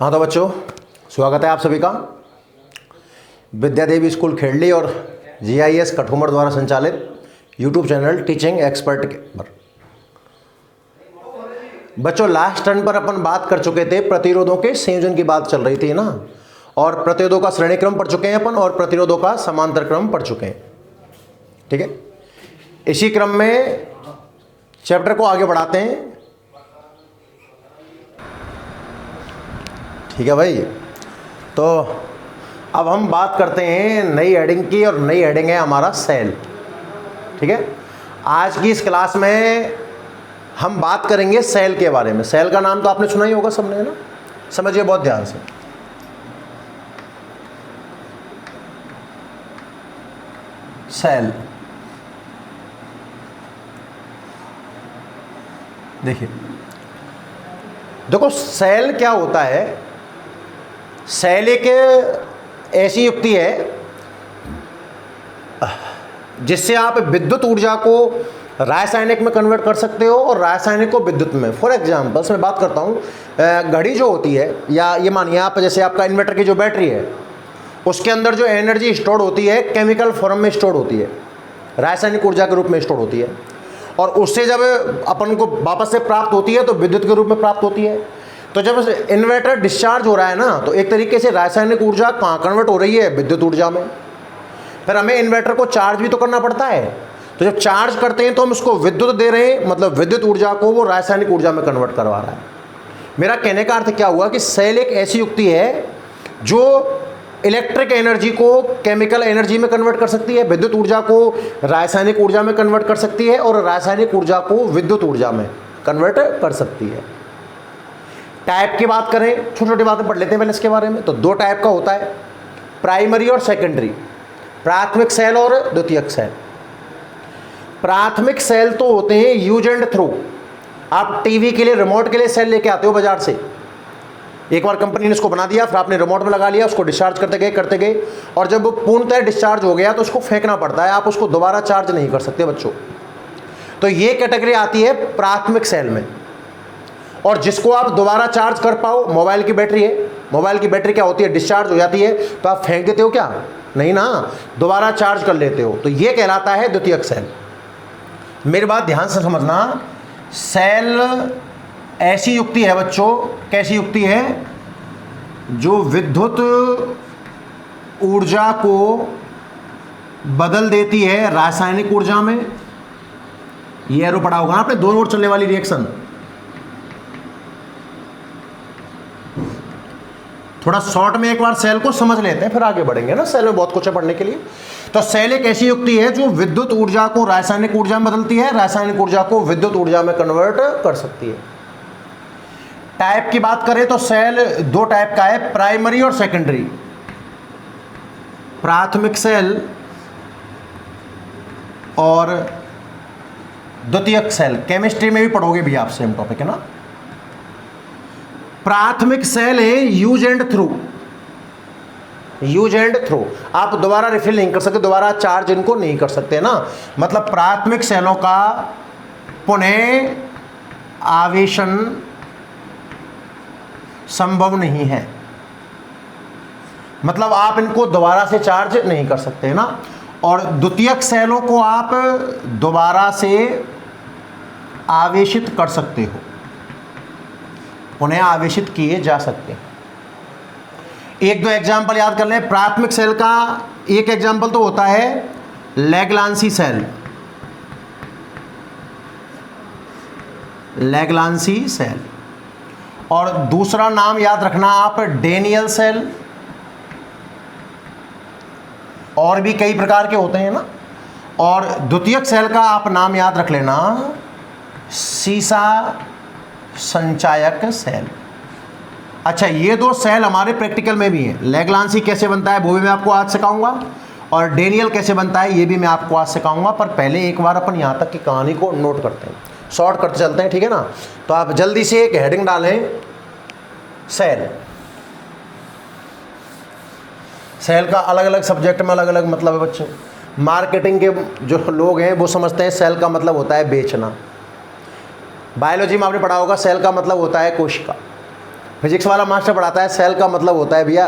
हाँ तो बच्चों, स्वागत है आप सभी का विद्या देवी स्कूल खेड़ली और GIS कठुमर द्वारा संचालित यूट्यूब चैनल टीचिंग एक्सपर्ट के पर। बच्चों, लास्ट टर्न पर अपन बात कर चुके थे, प्रतिरोधों के संयोजन की बात चल रही थी ना, और प्रतिरोधों का श्रेणी क्रम पढ़ चुके हैं अपन और प्रतिरोधों का समांतर क्रम पढ़ चुके हैं। ठीक है, इसी क्रम में चैप्टर को आगे बढ़ाते हैं। ठीक है भाई, तो अब हम बात करते हैं नई हेडिंग की, और नई हेडिंग है हमारा सेल। ठीक है, आज की इस क्लास में हम बात करेंगे सेल के बारे में। सेल का नाम तो आपने सुना ही होगा सबने, है ना? समझिए बहुत ध्यान से। सेल, देखिए देखो सेल क्या होता है। सेल एक ऐसी युक्ति है जिससे आप विद्युत ऊर्जा को रासायनिक में कन्वर्ट कर सकते हो और रासायनिक को विद्युत में। फॉर एग्जांपल मैं बात करता हूँ, घड़ी जो होती है, या ये मानिए आप जैसे आपका इन्वर्टर की जो बैटरी है, उसके अंदर जो एनर्जी स्टोर होती है केमिकल फॉर्म में स्टोर होती है, रासायनिक ऊर्जा के रूप में स्टोर होती है, और उससे जब अपन को वापस से प्राप्त होती है तो विद्युत के रूप में प्राप्त होती है। तो जब इन्वर्टर डिस्चार्ज हो रहा है ना, तो एक तरीके से रासायनिक ऊर्जा कहाँ कन्वर्ट हो रही है? विद्युत ऊर्जा में। फिर हमें इन्वर्टर को चार्ज भी तो करना पड़ता है, तो जब चार्ज करते हैं तो हम उसको विद्युत दे रहे हैं, मतलब विद्युत ऊर्जा को वो रासायनिक ऊर्जा में कन्वर्ट करवा रहा है। मेरा कहने का अर्थ क्या हुआ कि सेल एक ऐसी युक्ति है जो इलेक्ट्रिक एनर्जी को केमिकल एनर्जी में कन्वर्ट कर सकती है, विद्युत ऊर्जा को रासायनिक ऊर्जा में कन्वर्ट कर सकती है, और रासायनिक ऊर्जा को विद्युत ऊर्जा में कन्वर्ट कर सकती है। टाइप की बात करें, छोटी छोटी बातें पढ़ लेते हैं पहले इसके बारे में। तो दो टाइप का होता है, प्राइमरी और सेकेंडरी, प्राथमिक सेल और द्वितीयक सेल। प्राथमिक सेल तो होते हैं यूज एंड थ्रो। आप टीवी के लिए, रिमोट के लिए सेल लेके आते हो बाजार से, एक बार कंपनी ने इसको बना दिया, फिर आपने रिमोट में लगा लिया, उसको डिस्चार्ज करते गए, और जब वो पूर्णतः डिस्चार्ज हो गया तो उसको फेंकना पड़ता है, आप उसको दोबारा चार्ज नहीं कर सकते बच्चों। तो ये कैटेगरी आती है प्राथमिक सेल में। और जिसको आप दोबारा चार्ज कर पाओ, मोबाइल की बैटरी है, मोबाइल की बैटरी क्या होती है? डिस्चार्ज हो जाती है, तो आप फेंक देते हो क्या? नहीं ना, दोबारा चार्ज कर लेते हो। तो ये कहलाता है द्वितीयक सेल। मेरी बात ध्यान से समझना, सेल ऐसी युक्ति है बच्चों, कैसी युक्ति है? जो विद्युत ऊर्जा को बदल देती है रासायनिक ऊर्जा में। ये एरो पढ़ा होगा आपने, दोनों ओर चलने वाली रिएक्शन। थोड़ा शॉर्ट में एक बार सेल को समझ लेते हैं, फिर आगे बढ़ेंगे ना। सेल में बहुत कुछ है पढ़ने के लिए। तो सेल एक ऐसी युक्ति है जो विद्युत ऊर्जा को रासायनिक ऊर्जा में बदलती है, रासायनिक ऊर्जा को विद्युत ऊर्जा में कन्वर्ट कर सकती है। टाइप की बात करें तो सेल दो टाइप का है, प्राइमरी और सेकेंडरी। प्राथमिक सेल और द्वितीयक सेल। केमिस्ट्री में भी पढ़ोगे भी आप, सेम टॉपिक है ना। प्राथमिक सेल है use and through. Use and through, आप दोबारा रिफिल नहीं कर सकते, दोबारा चार्ज इनको नहीं कर सकते ना। मतलब प्राथमिक सेलों का पुनः आवेशन संभव नहीं है, मतलब आप इनको दोबारा से चार्ज नहीं कर सकते ना। और द्वितीयक सेलों को आप दोबारा से आवेशित कर सकते हो, उन्हें आवेशित किए जा सकते हैं। एक दो एग्जाम्पल याद कर लें। प्राथमिक सेल का एक एग्जाम्पल तो होता है लैग्रांसी सेल। लैग्रांसी सेल, और दूसरा नाम याद रखना आप, डेनियल सेल। और भी कई प्रकार के होते हैं ना। और द्वितीयक सेल का आप नाम याद रख लेना, सीसा संचायक सेल। अच्छा, ये दो सेल हमारे प्रैक्टिकल में भी हैं। लैग्रांसी कैसे बनता है वो भी मैं आपको आज सिखाऊंगा, और डेनियल कैसे बनता है ये भी मैं आपको आज सिखाऊंगा। पर पहले एक बार अपन यहाँ तक की कहानी को नोट करते हैं, शॉर्ट करते चलते हैं, ठीक है ना। तो आप जल्दी से एक हेडिंग डालें, सेल। सेल का अलग अलग सब्जेक्ट में अलग अलग मतलब है बच्चों। मार्केटिंग के जो लोग हैं वो समझते हैं सेल का मतलब होता है बेचना। बायोलॉजी में आपने पढ़ा होगा सेल का मतलब होता है कोशिका। फिजिक्स वाला मास्टर पढ़ाता है सेल का मतलब होता है भैया,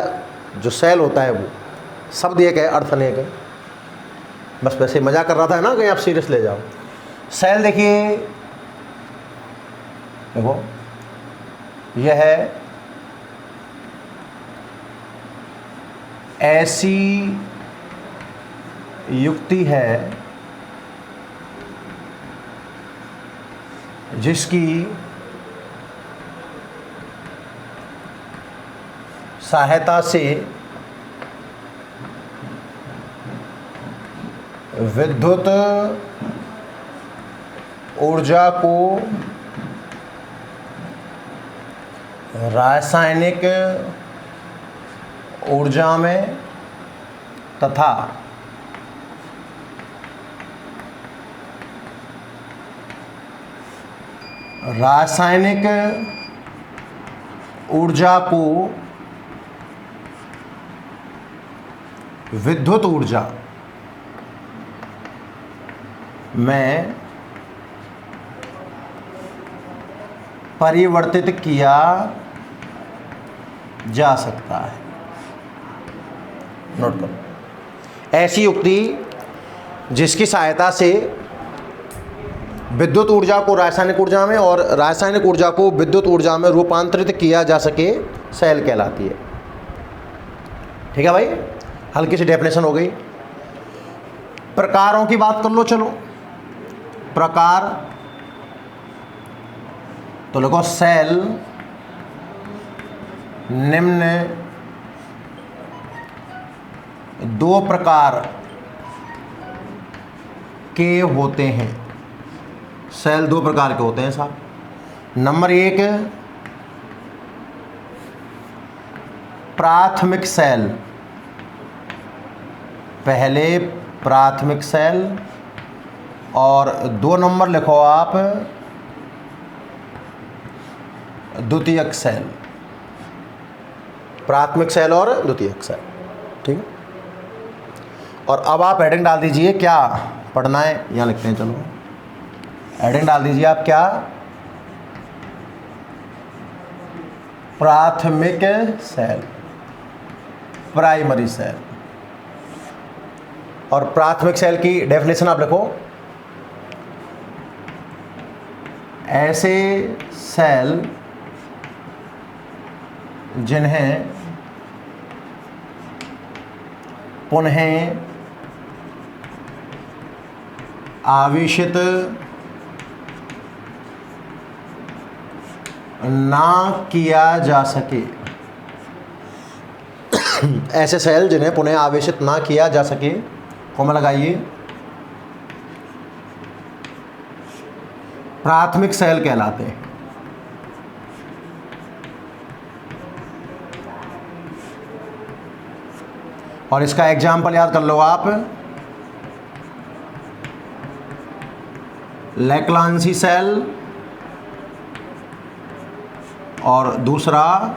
जो सेल होता है वो शब्द एक है, अर्थ अनेक है। बस वैसे मजा कर रहा था ना, कहीं आप सीरियस ले जाओ। सेल देखिए, देखो यह है ऐसी युक्ति है जिसकी सहायता से विद्युत ऊर्जा को रासायनिक ऊर्जा में तथा रासायनिक ऊर्जा को विद्युत ऊर्जा में परिवर्तित किया जा सकता है। नोट करो, ऐसी युक्ति जिसकी सहायता से विद्युत ऊर्जा को रासायनिक ऊर्जा में और रासायनिक ऊर्जा को विद्युत ऊर्जा में रूपांतरित किया जा सके, सेल कहलाती है। ठीक है भाई, हल्की सी डेफिनेशन हो गई। प्रकारों की बात कर लो, चलो प्रकार तो लिखो सेल निम्न दो प्रकार के होते हैं। सेल दो प्रकार के होते हैं साहब। नंबर एक, प्राथमिक सेल, पहले प्राथमिक सेल, और 2 नंबर लिखो आप द्वितीयक सेल। प्राथमिक सेल और द्वितीयक सेल, ठीक है। और अब आप हेडिंग डाल दीजिए क्या पढ़ना है, यहाँ लिखते हैं, चलो हेडिंग डाल दीजिए आप क्या, प्राथमिक सेल, प्राइमरी सेल। और प्राथमिक सेल की डेफिनेशन आप लिखो, ऐसे सेल जिन्हें पुनः आवेशित ना किया जा सके। ऐसे सेल जिन्हें पुनः आवेशित ना किया जा सके, कॉमा लगाइए, प्राथमिक सेल कहलाते हैं। और इसका एग्जाम्पल याद कर लो आप, लैक्लांसी सेल और दूसरा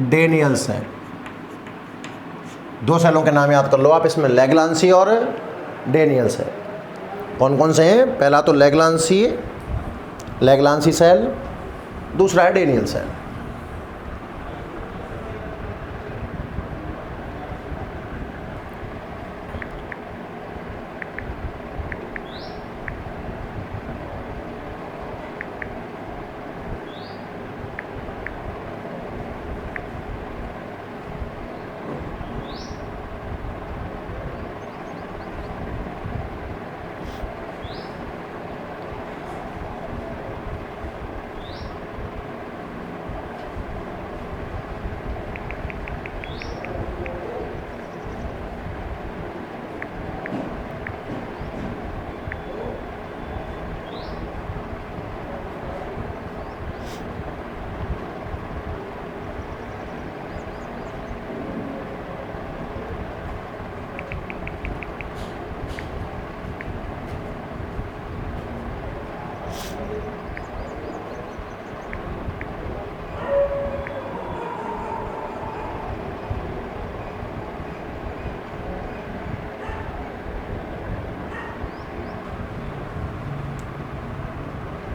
डेनियल सेल। 2 सेलों के नाम याद कर लो आप इसमें, लैग्लांसी और डेनियल सेल। कौन कौन से हैं? पहला तो लैग्लांसी सेल, दूसरा है डेनियल सेल।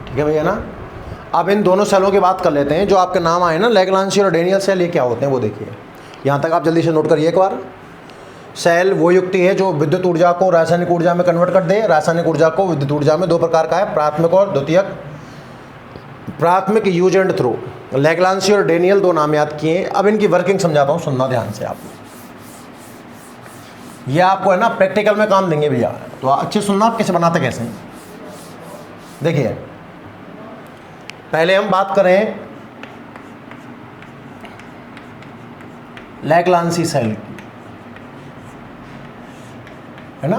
ठीक है भैया ना। अब इन दोनों सेलों की बात कर लेते हैं। जो आपके नाम आए ना लैग्रांजी और डेनियल सेल, ये क्या होते हैं वो देखिए। यहाँ तक आप जल्दी से नोट करिए एक बार। सेल वो युक्ति है जो विद्युत ऊर्जा को रासायनिक ऊर्जा में कन्वर्ट कर दे। रासायनिक ऊर्जा को विद्युत ऊर्जा में दो प्रकार का है, प्राथमिक और द्वितीयक। प्राथमिक यूज एंड थ्रो। लैग्रांजी और डेनियल दो नाम याद किए। अब इनकी वर्किंग समझाता हूँ, सुनना ध्यान से आप। ये आपको है ना प्रैक्टिकल में काम देंगे भैया, तो अच्छे सुनना आप कैसे बनाते कैसे हैं। देखिए पहले हम बात करें लैग्रांजी सेल की, है ना।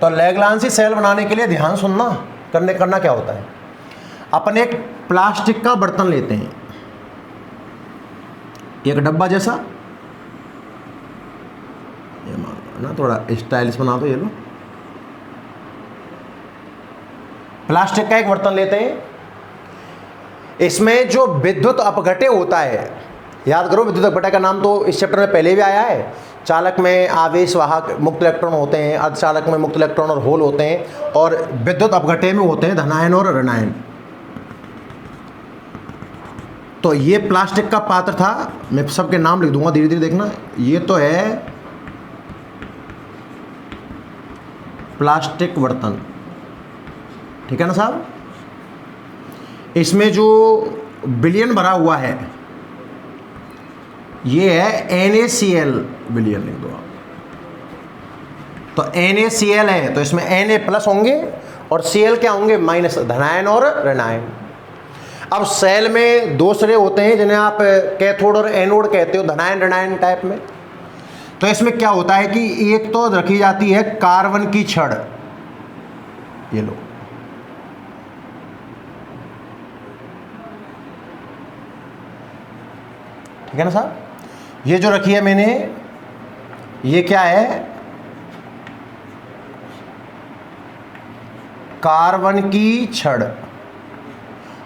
तो लैग्रांजी सेल बनाने के लिए ध्यान सुनना, करना क्या होता है। अपन एक प्लास्टिक का बर्तन लेते हैं, एक डब्बा जैसा, ये ना थोड़ा स्टाइलिश बना दो, ये लो। प्लास्टिक का एक बर्तन लेते हैं, इसमें जो विद्युत अपघट्य होता है, याद करो विद्युत अपघट्य का नाम तो इस चैप्टर में पहले भी आया है। चालक में आवेश वाहक मुक्त इलेक्ट्रॉन होते हैं, अर्धचालक में मुक्त इलेक्ट्रॉन और होल होते हैं, और विद्युत अपघट्य में होते हैं धनायन और ऋणायन। तो ये प्लास्टिक का पात्र था, मैं सबके नाम लिख दूंगा धीरे धीरे देखना। ये तो है प्लास्टिक बर्तन, ठीक है ना साहब। इसमें जो विलयन भरा हुआ है ये है NaCl विलयन, लिख दो आप। तो NaCl है तो इसमें Na प्लस होंगे और Cl क्या होंगे, माइनस, धनायन और ऋणायन। अब सेल में दो सिरे होते हैं जिन्हें आप कैथोड और एनोड कहते हो, धनायन ऋणायन टाइप में। तो इसमें क्या होता है कि एक तो रखी जाती है कार्बन की छड़, ये लो, ठीक है ना साहब। ये जो रखी है मैंने, ये क्या है, कार्बन की छड़।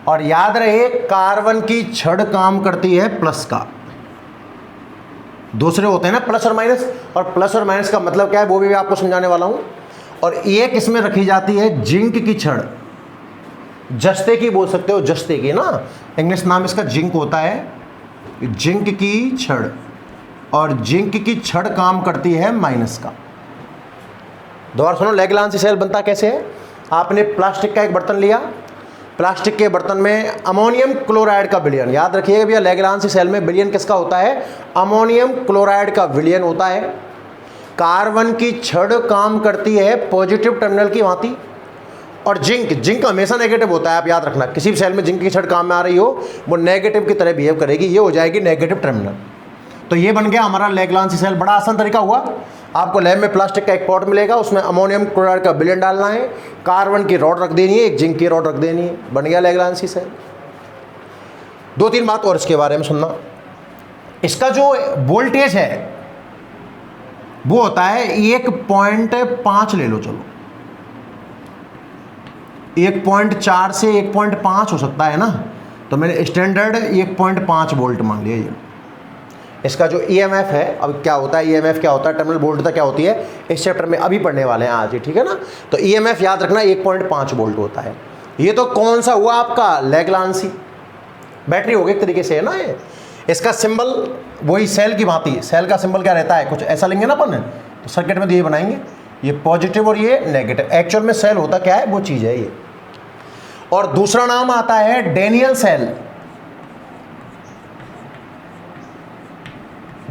और याद रहे कार्बन की छड़ काम करती है प्लस का। दूसरे होते हैं ना प्लस और माइनस, और प्लस और माइनस का मतलब क्या है वो भी आपको समझाने वाला हूं। और एक इसमें रखी जाती है जिंक की छड़, जस्ते की बोल सकते हो, जस्ते की ना, इंग्लिश नाम इसका जिंक होता है, जिंक की छड़। और जिंक की छड़ काम करती है माइनस का। दोबारा सुनो लैग्रांजी सेल बनता कैसे है। आपने प्लास्टिक का एक बर्तन लिया, प्लास्टिक के बर्तन में अमोनियम क्लोराइड का विलयन, याद रखिएगा भैया लैग्रांजी सेल में विलयन किसका होता है, अमोनियम क्लोराइड का विलयन होता है। कार्बन की छड़ काम करती है पॉजिटिव टर्मिनल की भांति, और जिंक हमेशा नेगेटिव होता है, आप याद रखना। किसी भी सेल में जिंक की छड़ काम में आ रही हो वो नेगेटिव की तरह बिहेव करेगी, ये हो जाएगी नेगेटिव टर्मिनल। तो ये बन गया हमारा लैग्रांजी सेल। बड़ा आसान तरीका हुआ। आपको लैब में प्लास्टिक का एक पॉट मिलेगा, उसमें अमोनियम क्लोराइड का विलयन डालना है, कार्बन की रॉड रख देनी है, एक जिंक की रॉड रख देनी है, बन गया लैग्रांजी सेल। दो तीन बात और इसके बारे में सुनना। इसका जो वोल्टेज है वो होता है 1.5 ले लो, चलो 1.4 से 1.5 हो सकता है ना, तो मैंने स्टैंडर्ड 1.5 वोल्ट मान लिया। ये इसका जो EMF है, अब क्या होता है EMF क्या होता है, टर्मिनल वोल्टता क्या होती है, इस चैप्टर में अभी पढ़ने वाले हैं आज ही, ठीक है ना। तो EMF याद रखना 1.5 वोल्ट होता है। ये तो कौन सा हुआ आपका लैग्रांजी बैटरी हो गई एक तरीके से, है ना। ये इसका सिंबल वही सेल की भांति, सेल का सिंबल क्या रहता है, कुछ ऐसा लेंगे ना अपन, तो सर्किट में तो ये बनाएंगे, ये पॉजिटिव और ये नेगेटिव। एक्चुअल में सेल होता क्या है वो चीज़ है ये। और दूसरा नाम आता है डेनियल सेल।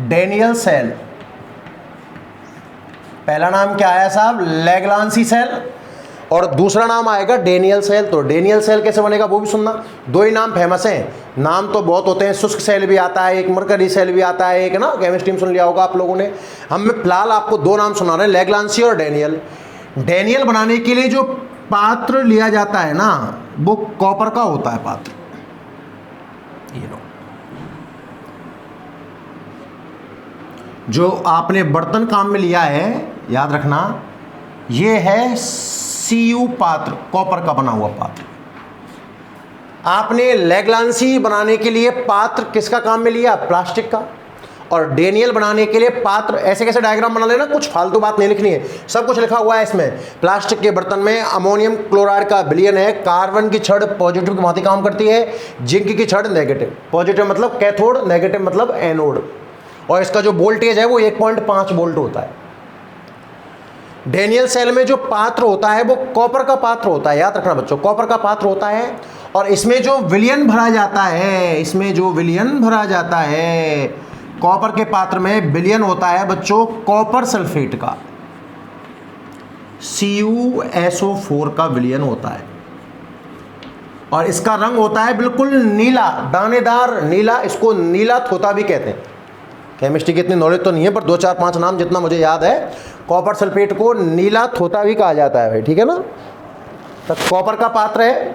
डेनियल सेल, पहला नाम क्या आया साहब, लैग्रांजी सेल, और दूसरा नाम आएगा डेनियल सेल। तो डेनियल सेल कैसे बनेगा वो भी सुनना। दो ही नाम फेमस हैं, नाम तो बहुत होते हैं, शुष्क सेल भी आता है, एक मरकरी सेल भी आता है, एक ना केमिस्ट्री में सुन लिया होगा आप लोगों ने। हम फिलहाल आपको दो नाम सुना रहे हैं, लैग्रांजी और डेनियल। डेनियल बनाने के लिए जो पात्र लिया जाता है ना वो कॉपर का होता है पात्र, ये लो। जो आपने बर्तन काम में लिया है याद रखना, ये है Cu पात्र, कॉपर का बना हुआ पात्र। आपने लैग्रांजी बनाने के लिए पात्र किसका काम में लिया, प्लास्टिक का। और डेनियल बनाने के लिए पात्र, ऐसे कैसे डायग्राम बना लेना, कुछ फालतू बात नहीं लिखनी है, सब कुछ लिखा हुआ है इसमें। प्लास्टिक के बर्तन में अमोनियम क्लोराइड का विलयन है, कार्बन की छड़ पॉजिटिव की भांति काम करती है, जिंक की छड़ नेगेटिव, पॉजिटिव मतलब कैथोड, नेगेटिव मतलब एनोड, और इसका जो वोल्टेज है वो 1.5 वोल्ट होता है। डेनियल सेल में जो पात्र होता है वो कॉपर का पात्र होता है, याद रखना बच्चों, कॉपर का पात्र होता है। और इसमें जो विलयन भरा जाता है, इसमें जो विलयन भरा जाता है कॉपर के पात्र में, विलयन होता है बच्चों कॉपर सल्फेट का, CuSO4 का विलयन होता है, और इसका रंग होता है बिल्कुल नीला, दानेदार नीला, इसको नीला थोता भी कहते हैं। केमिस्ट्री की इतनी नॉलेज तो नहीं है, पर 2-4-5 नाम जितना मुझे याद है, कॉपर सल्फेट को नीला थोता भी कहा जाता है भाई, ठीक है ना। तो कॉपर का पात्र है,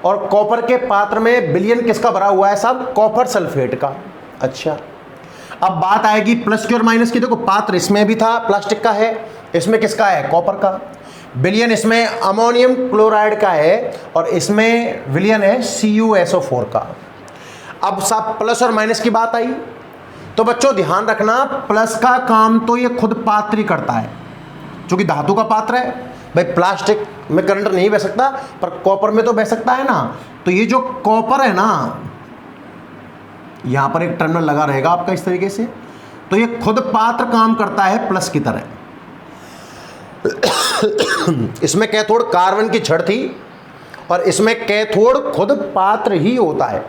और कॉपर के पात्र में विलयन किसका भरा हुआ है साहब, कॉपर सल्फेट का। अच्छा, अब बात आएगी प्लस की और माइनस की। देखो पात्र इसमें भी था, प्लास्टिक का है, इसमें किसका है, कॉपर का। विलयन इसमें अमोनियम क्लोराइड का है, और इसमें विलयन है CuSO4 का। अब साहब प्लस और माइनस की बात आई, तो बच्चों ध्यान रखना, प्लस का काम तो ये खुद पात्र ही करता है, क्योंकि धातु का पात्र है भाई। प्लास्टिक में करंट नहीं बह सकता, पर कॉपर में तो बह सकता है ना। तो ये जो कॉपर है ना, यहां पर एक टर्मिनल लगा रहेगा आपका इस तरीके से, तो ये खुद पात्र काम करता है प्लस की तरह। इसमें कैथोड कार्बन की छड़ थी, और इसमें कैथोड खुद पात्र ही होता है।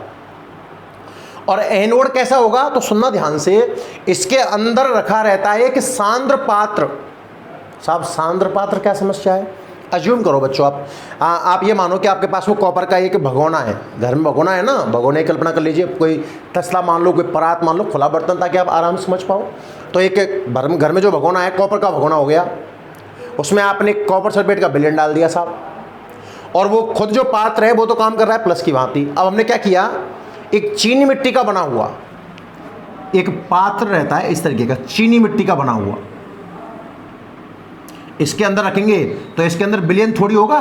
और एनोड कैसा होगा, तो सुनना ध्यान से, इसके अंदर रखा रहता है कि सांद्र पात्र। साहब सांद्र पात्र क्या समस्या है, अज्यूम करो बच्चों आप ये मानो कि आपके पास में कॉपर का एक भगोना है, घर में भगोना है ना, भगोने की कल्पना कर लीजिए, कोई तसला मान लो, कोई परात मान लो, खुला बर्तन, ताकि आप आराम से समझ पाओ। तो एक घर में जो भगोना है, कॉपर का भगोना हो गया, उसमें आपने कॉपर सल्फेट का विलयन डाल दिया साहब, और वो खुद जो पात्र है वो तो काम कर रहा है प्लस की भांति। अब हमने क्या किया, एक चीनी मिट्टी का बना हुआ एक पात्र रहता है इस तरीके का, चीनी मिट्टी का बना हुआ, इसके अंदर रखेंगे तो इसके अंदर विलयन थोड़ी होगा,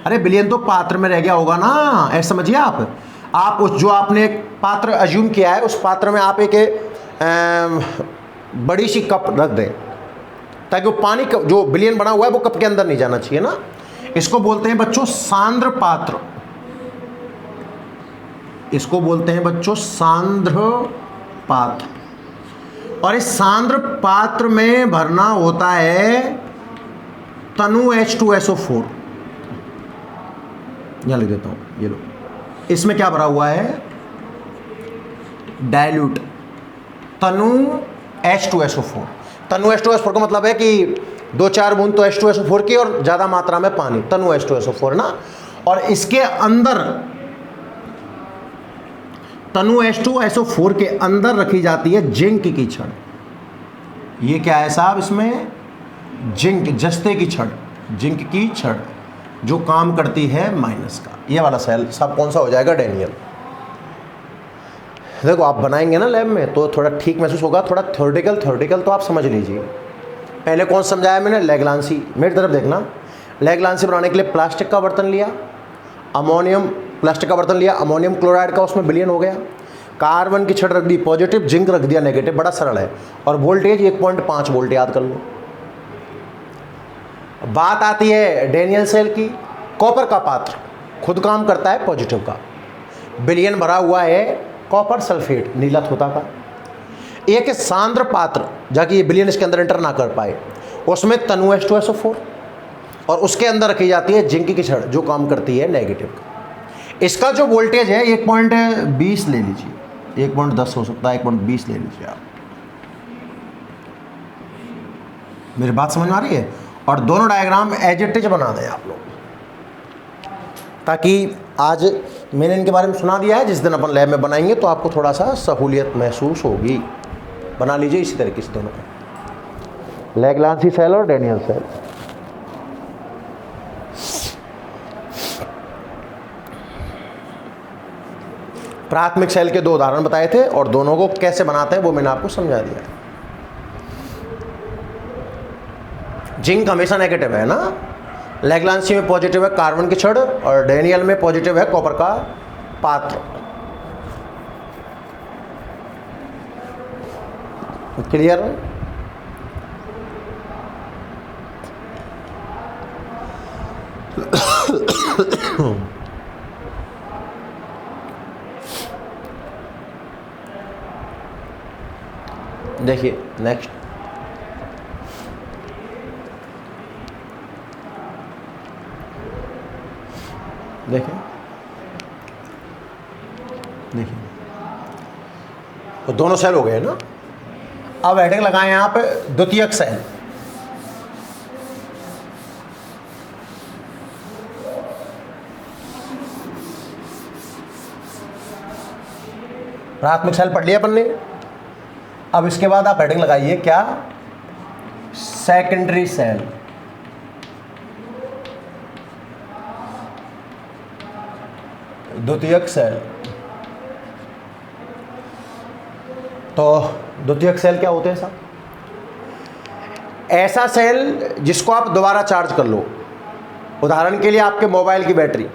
अरे विलयन तो पात्र में रह गया होगा ना, ऐसा समझिए आप उस जो आपने एक पात्र अज्यूम किया है, उस पात्र में आप एक बड़ी सी कप रख दें, ताकि वो पानी का जो विलयन बना हुआ है वो कप के अंदर नहीं जाना चाहिए ना। इसको बोलते हैं बच्चों सांद्र पात्र, इसको बोलते हैं बच्चों सांद्र पात्र। और इस सांद्र पात्र में भरना होता है तनु H2SO4, यहां लिख देता हूं, ये लो, इसमें क्या भरा हुआ है, डाइल्यूट तनु H2SO4। तनु H2SO4 का मतलब है कि 2-4 बूंद तो H2SO4 की, और ज्यादा मात्रा में पानी, तनु H2SO4 ना। और इसके अंदर तनु H2SO4 के अंदर रखी जाती है जिंक की छड़। ये क्या है साहब, इसमें जिंक, जस्ते की छड़, जिंक की छड़ जो काम करती है माइनस का। ये वाला सेल साहब कौन सा हो जाएगा, डेनियल। देखो आप बनाएंगे ना लैब में तो थोड़ा ठीक महसूस होगा, थोड़ा थ्योरेटिकल तो आप समझ लीजिए। पहले कौन समझाया मैंने, लैग्रांसी, मेरी तरफ देखना। लैग्रांसी बनाने के लिए प्लास्टिक का बर्तन लिया, प्लास्टिक का बर्तन लिया, अमोनियम क्लोराइड का उसमें विलयन हो गया, कार्बन की छड़ रख दी पॉजिटिव, जिंक रख दिया नेगेटिव, बड़ा सरल है, और वोल्टेज 1.5 वोल्ट, याद कर लो। बात आती है डेनियल सेल की। कॉपर का पात्र खुद काम करता है पॉजिटिव का, विलयन भरा हुआ है कॉपर सल्फेट नीला थोता का। एक सांद्र पात्र, जाके ये विलयन इसके अंदर एंटर ना कर पाए, उसमें तनु H2SO4, और उसके अंदर रखी जाती है जिंक की छड़ जो काम करती है नेगेटिव का। इसका जो वोल्टेज है 1.20 ले लीजिए, 1.10 हो सकता है, 1.20 ले लीजिए आप। मेरी बात समझ में आ रही है? और दोनों डायग्राम एज इट इज बना दें आप लोग, ताकि आज मैंने इनके बारे में सुना दिया है, जिस दिन अपन लैब में बनाएंगे तो आपको थोड़ा सा सहूलियत महसूस होगी। बना लीजिए इसी तरीके से दोनों का, लैग्रांसी सेल और डेनियल सेल। प्राथमिक सेल के 2 उदाहरण बताए थे, और दोनों को कैसे बनाते हैं वो मैंने आपको समझा दिया। जिंक हमेशा नेगेटिव है ना, लैग्रांसी में पॉजिटिव है कार्बन की छड़, और डेनियल में पॉजिटिव है कॉपर का पात्र। क्लियर? देखिए नेक्स्ट, देखिए देखिए तो दोनों सेल हो गए ना। अब हेडिंग लगाएं यहाँ पे द्वितीयक सेल। प्राथमिक सेल पढ़ लिया अपन ने। अब इसके बाद आप हेडिंग लगाइए क्या, सेकेंडरी सेल। द्वितीयक सेल, तो द्वितीयक सेल क्या होते हैं साहब? ऐसा सेल जिसको आप दोबारा चार्ज कर लो। उदाहरण के लिए आपके मोबाइल की बैटरी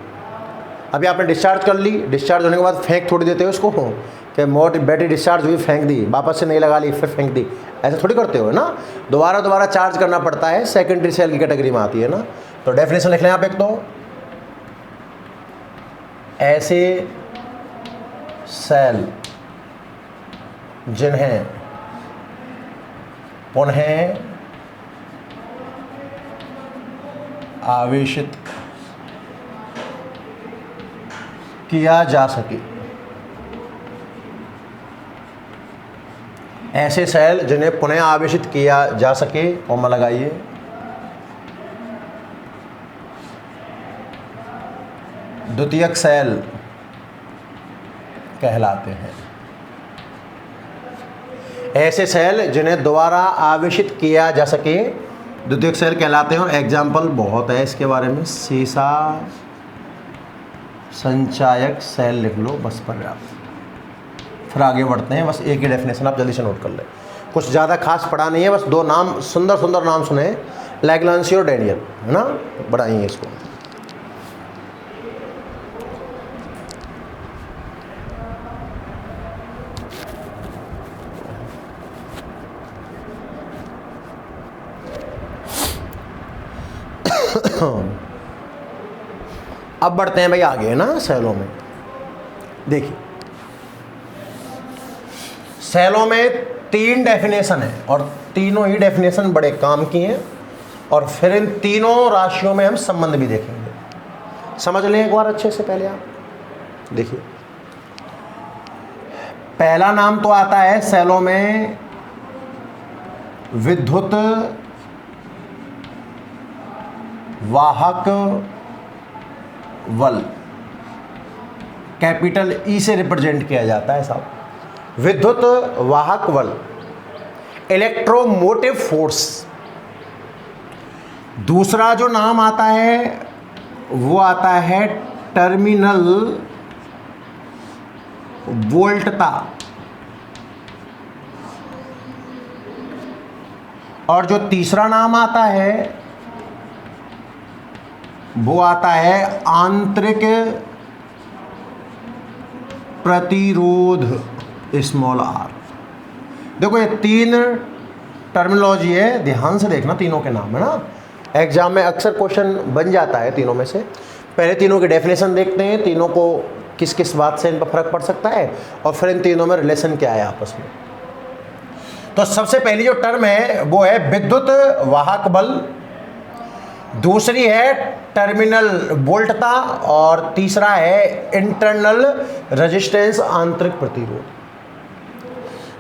अभी आपने डिस्चार्ज कर ली, डिस्चार्ज होने के बाद फेंक थोड़ी देते हो उसको कि बैटरी डिस्चार्ज हुई फेंक दी, वापस से नहीं लगा ली फिर फेंक दी, ऐसा थोड़ी करते हो ना। दोबारा चार्ज करना पड़ता है, सेकेंडरी सेल की कैटेगरी में आती है ना। तो डेफिनेशन लिख लें आप एक, तो ऐसे सेल जिन्हें पुनः आवेशित किया जा सके, ऐसे सेल जिन्हें पुनः आवेशित किया जा सके, कॉमा लगाइए, द्वितीयक सेल कहलाते हैं। ऐसे सेल जिन्हें दोबारा आवेशित किया जा सके द्वितीयक सेल कहलाते हैं। और एग्जाम्पल बहुत है इसके बारे में, सीसा संचायक सेल लिख लो, बस पर्याप्त। फिर आगे बढ़ते हैं, बस एक ही डेफिनेशन आप जल्दी से नोट कर लें, कुछ ज़्यादा खास पढ़ा नहीं है, बस दो नाम सुंदर सुंदर नाम सुने, लैग्रांजी और डैनियल, है ना, बढ़ाइए इसको। अब बढ़ते हैं भाई आगे ना सेलों में। देखिए सेलों में 3 डेफिनेशन है और तीनों ही डेफिनेशन बड़े काम की हैं। और फिर इन तीनों राशियों में हम संबंध भी देखेंगे। समझ लें एक बार अच्छे से। पहले आप देखिए, पहला नाम तो आता है सेलों में विद्युत वाहक बल, कैपिटल ई से रिप्रेजेंट किया जाता है साहब। विद्युत वाहक बल, इलेक्ट्रोमोटिव फोर्स। दूसरा जो नाम आता है वो आता है टर्मिनल वोल्टता। और जो तीसरा नाम आता है वो आता है आंतरिक प्रतिरोध, स्मॉल आर। देखो ये 3 टर्मिनोलॉजी है, ध्यान से देखना, तीनों के नाम है ना। एग्जाम में अक्सर क्वेश्चन बन जाता है तीनों में से। पहले तीनों के डेफिनेशन देखते हैं, तीनों को किस किस बात से इन पर फर्क पड़ सकता है और फिर इन तीनों में रिलेशन क्या है आपस में। तो सबसे पहली जो टर्म है वो है विद्युत वाहक बल, दूसरी है टर्मिनल वोल्टता और तीसरा है इंटरनल रेजिस्टेंस, आंतरिक प्रतिरोध।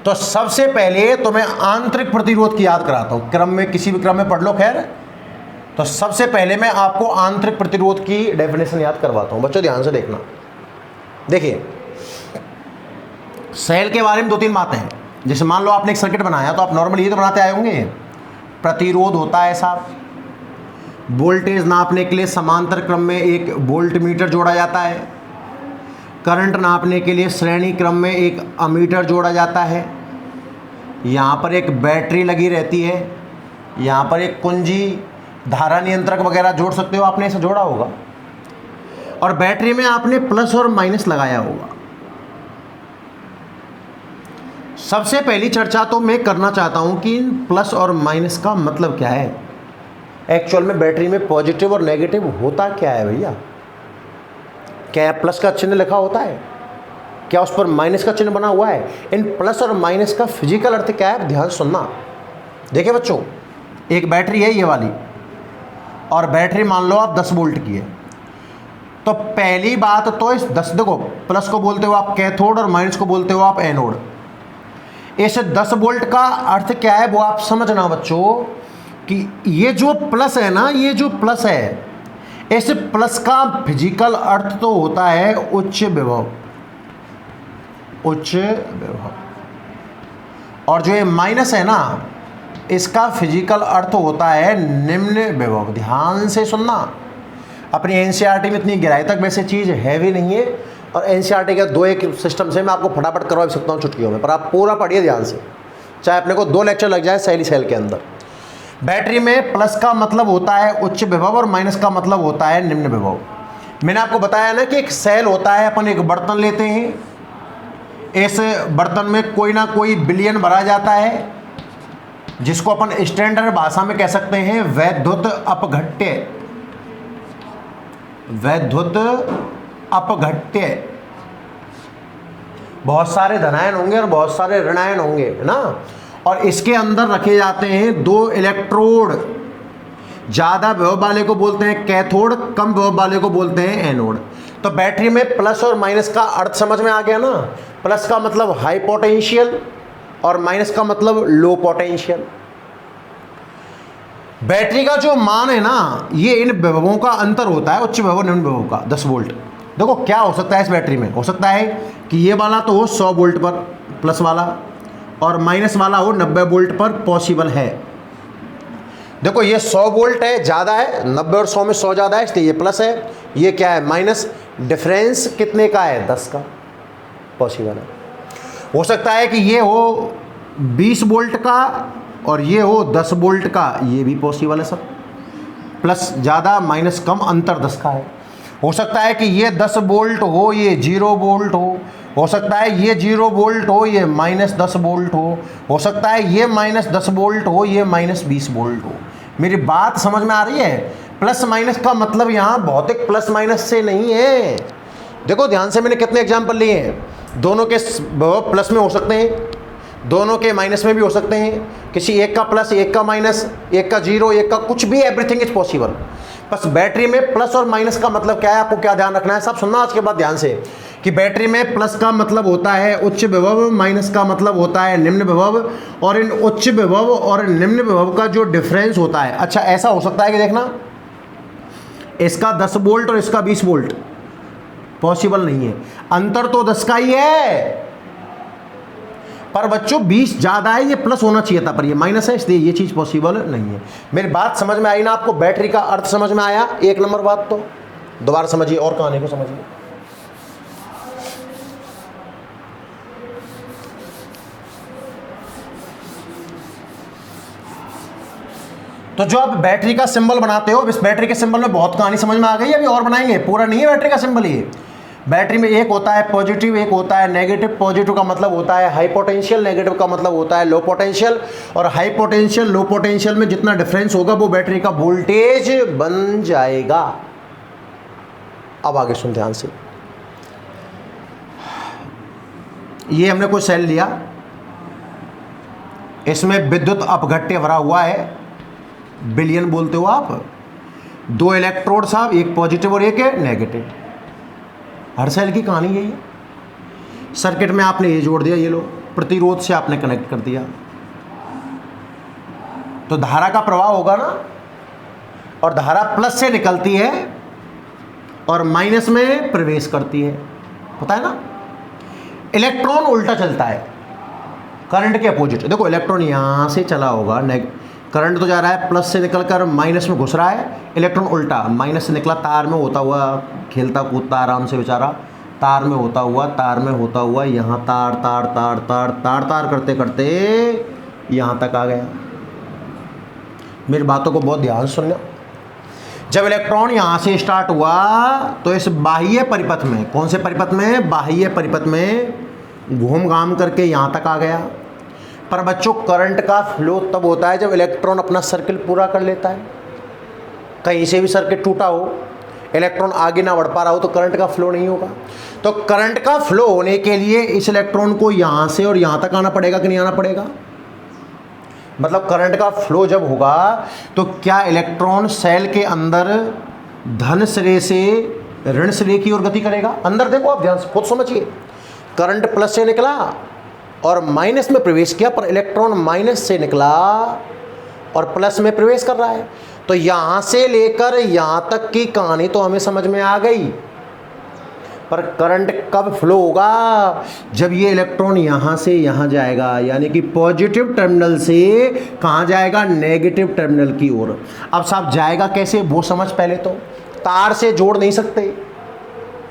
तो सबसे पहले तो मैं आंतरिक प्रतिरोध की याद कराता हूं, क्रम में किसी भी क्रम में पढ़ लो खैर। तो सबसे पहले मैं आपको आंतरिक प्रतिरोध की डेफिनेशन याद करवाता हूं, बच्चों ध्यान से देखना। देखिए सेल के बारे में 2-3 बातें हैं। जैसे मान लो आपने एक सर्किट बनाया तो आप नॉर्मली ये तो बनाते आए होंगे, प्रतिरोध होता है साहब, वोल्टेज नापने के लिए समांतर क्रम में एक वोल्ट मीटर जोड़ा जाता है, करंट नापने के लिए श्रेणी क्रम में एक अमीटर जोड़ा जाता है, यहाँ पर एक बैटरी लगी रहती है, यहाँ पर एक कुंजी, धारा नियंत्रक वगैरह जोड़ सकते हो, आपने ऐसा जोड़ा होगा। और बैटरी में आपने प्लस और माइनस लगाया होगा। सबसे पहली चर्चा तो मैं करना चाहता हूं कि इन प्लस और माइनस का मतलब क्या है। एक्चुअल में बैटरी में पॉजिटिव और नेगेटिव होता क्या है भैया? क्या प्लस का चिन्ह लिखा होता है? क्या उस पर माइनस का चिन्ह बना हुआ है? इन प्लस और माइनस का फिजिकल अर्थ क्या है? ध्यान सुनना। देखिए बच्चों, एक बैटरी है ये वाली, और बैटरी मान लो आप 10 वोल्ट की है। तो पहली बात तो इस 10, देखो प्लस को बोलते हो आप कैथोड और माइनस को बोलते हो आप एनोड। इस 10 वोल्ट का अर्थ क्या है वो आप समझना बच्चों, कि ये जो प्लस है ना, ये जो प्लस है, इस प्लस का फिजिकल अर्थ तो होता है उच्च विभव, उच्च विभव। और जो ये माइनस है ना, इसका फिजिकल अर्थ होता है निम्न विभव। ध्यान से सुनना, अपनी एनसीईआरटी में इतनी गहराई तक वैसे चीज़ है भी नहीं है, और एनसीईआरटी का 2-1 सिस्टम से मैं आपको फटाफट करवा भी सकता हूँ चुटकियों में, पर आप पूरा पढ़िए ध्यान से, चाहे अपने को 2 लेक्चर लग जाए सैली सेल के अंदर। बैटरी में प्लस का मतलब होता है उच्च विभव और माइनस का मतलब होता है निम्न विभव। मैंने आपको बताया ना कि एक सेल होता है, अपन एक बर्तन लेते हैं, इस बर्तन में कोई ना कोई विलयन भरा जाता है, जिसको अपन स्टैंडर्ड भाषा में कह सकते हैं वैद्युत अपघट्य, वैद्युत अपघट्य। बहुत सारे धनायन होंगे और बहुत सारे ऋणायन होंगे, है ना। और इसके अंदर रखे जाते हैं 2 इलेक्ट्रोड। ज़्यादा विभव वाले को बोलते हैं कैथोड, कम विभव वाले को बोलते हैं एनोड। तो बैटरी में प्लस और माइनस का अर्थ समझ में आ गया ना। प्लस का मतलब हाई पोटेंशियल और माइनस का मतलब लो पोटेंशियल। बैटरी का जो मान है ना, ये इन विभवों का अंतर होता है, उच्च विभव निम्न विभव का 10 वोल्ट। देखो क्या हो सकता है इस बैटरी में, हो सकता है कि ये वाला तो हो 100 वोल्ट पर प्लस वाला, और माइनस वाला हो 90 वोल्ट पर, पॉसिबल है। देखो ये 100 वोल्ट है, ज़्यादा है, 90 और 100 में 100 ज़्यादा है, इसलिए ये प्लस है, ये क्या है माइनस। डिफरेंस कितने का है? 10 का, पॉसिबल है। हो सकता है कि ये हो 20 वोल्ट का और ये हो 10 वोल्ट का, ये भी पॉसिबल है सब। प्लस ज़्यादा माइनस कम, अंतर 10 का है। हो सकता है कि ये 10 वोल्ट हो, ये 0 वोल्ट हो सकता है ये 0 वोल्ट हो, ये -10 वोल्ट हो सकता है ये -10 वोल्ट हो, ये -20 वोल्ट हो। मेरी बात समझ में आ रही है? प्लस माइनस का मतलब यहाँ भौतिक प्लस माइनस से नहीं है। देखो ध्यान से, मैंने कितने एग्जाम्पल लिए हैं। दोनों के प्लस में हो सकते हैं, दोनों के माइनस में भी हो सकते हैं, किसी एक का प्लस एक का माइनस, एक का 0 एक का कुछ भी, एवरीथिंग इज पॉसिबल। बस बैटरी में प्लस और माइनस का मतलब क्या है, आपको क्या ध्यान रखना है, सब सुनना आज के बाद ध्यान से, कि बैटरी में प्लस का मतलब होता है उच्च विभव, माइनस का मतलब होता है निम्न विभव, और इन उच्च विभव और निम्न विभव का जो डिफरेंस होता है। अच्छा ऐसा हो सकता है कि देखना, इसका 10 वोल्ट और इसका 20 वोल्ट, पॉसिबल नहीं है। अंतर तो 10 का ही है, पर बच्चों 20 ज़्यादा है, ये प्लस होना चाहिए था, पर ये माइनस है, इसलिए ये चीज़ पॉसिबल नहीं है। मेरी बात समझ में आई ना आपको? बैटरी का अर्थ समझ में आया? 1 नंबर बात। तो दोबारा समझिए और कहानी को समझिए। तो जो आप बैटरी का सिंबल बनाते हो, इस बैटरी के सिंबल में बहुत कहानी समझ में आ गई है, अभी और बनाएंगे, पूरा नहीं है बैटरी का सिंबल ये। बैटरी में एक होता है पॉजिटिव, एक होता है नेगेटिव। पॉजिटिव का मतलब होता है हाई पोटेंशियल, नेगेटिव का मतलब होता है लो पोटेंशियल। और हाई पोटेंशियल लो पोटेंशियल में जितना डिफरेंस होगा वो बैटरी का वोल्टेज बन जाएगा। अब आगे सुन ध्यान से, ये हमने कोई सेल लिया, इसमें विद्युत अपघट्य भरा हुआ है, विलयन बोलते हो आप। 2 इलेक्ट्रोड साहब, एक पॉजिटिव और एक है नेगेटिव। हर सेल की कहानी यही है। सर्किट में आपने ये जोड़ दिया, ये लो, प्रतिरोध से आपने कनेक्ट कर दिया, तो धारा का प्रवाह होगा ना, और धारा प्लस से निकलती है और माइनस में प्रवेश करती है, पता है ना। इलेक्ट्रॉन उल्टा चलता है करंट के अपोजिट। देखो इलेक्ट्रॉन यहां से चला होगा, करंट तो जा रहा है प्लस से निकलकर माइनस में घुस रहा है, इलेक्ट्रॉन उल्टा माइनस से निकला, तार में होता हुआ खेलता कूदता आराम से बेचारा, तार में होता हुआ यहाँ तार तार तार तार तार तार करते करते यहाँ तक आ गया। मेरी बातों को बहुत ध्यान से सुनना। जब इलेक्ट्रॉन यहाँ से स्टार्ट हुआ तो इस बाह्य परिपथ में, कौन से परिपथ में? बाह्य परिपथ में घूम घाम करके यहाँ तक आ गया। पर बच्चों करंट का फ्लो तब होता है जब इलेक्ट्रॉन अपना सर्किल पूरा कर लेता है। कहीं से भी सर्किट टूटा हो, इलेक्ट्रॉन आगे ना बढ़ पा रहा हो तो करंट का फ्लो नहीं होगा। तो करंट का फ्लो होने के लिए इस इलेक्ट्रॉन को यहाँ से और यहाँ तक आना पड़ेगा कि नहीं आना पड़ेगा? मतलब करंट का फ्लो जब होगा तो क्या इलेक्ट्रॉन सेल के अंदर धन सिरे से ऋण सिरे की ओर गति करेगा? अंदर देखो, आप ध्यान से खुद समझिए। करंट प्लस से निकला और माइनस में प्रवेश किया, पर इलेक्ट्रॉन माइनस से निकला और प्लस में प्रवेश कर रहा है। तो यहाँ से लेकर यहाँ तक की कहानी तो हमें समझ में आ गई। पर करंट कब फ्लो होगा? जब ये इलेक्ट्रॉन यहाँ से यहाँ जाएगा, यानी कि पॉजिटिव टर्मिनल से कहाँ जाएगा? नेगेटिव टर्मिनल की ओर। अब साहब जाएगा कैसे वो समझ। पहले तो तार से जोड़ नहीं सकते।